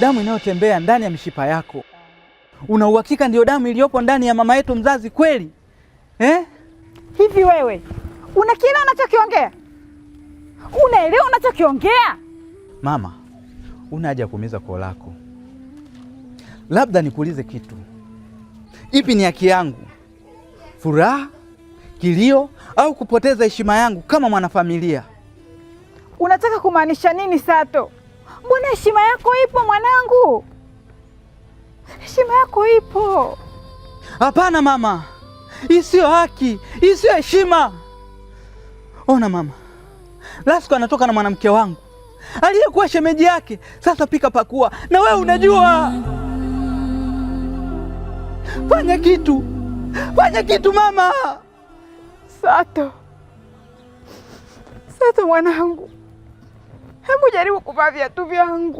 damu inayotembea ndani ya mishipa yako, una uhakika ndio damu iliyopo ndani ya mama yetu mzazi kweli? Hivi wewe una kila unachokiongea? Unaelewa unachokiongea? Mama, una haja ya kuumiza koo lako. Labda nikuulize kitu. Ipi ni haki yangu? Furaha, kilio au kupoteza heshima yangu kama mwanafamilia? Unataka kumaanisha nini Sato? Mbona heshima yako ipo mwanangu? Heshima yako ipo. Hapana mama, hii sio haki, hii sio heshima. Ona mama, Lasco anatoka na mwanamke wangu aliyekuwa shemeji yake. Sasa pika pakua, na wewe unajua. Fanya kitu mama. Sato mwanangu, hebu jaribu kuvaa viatu vyangu.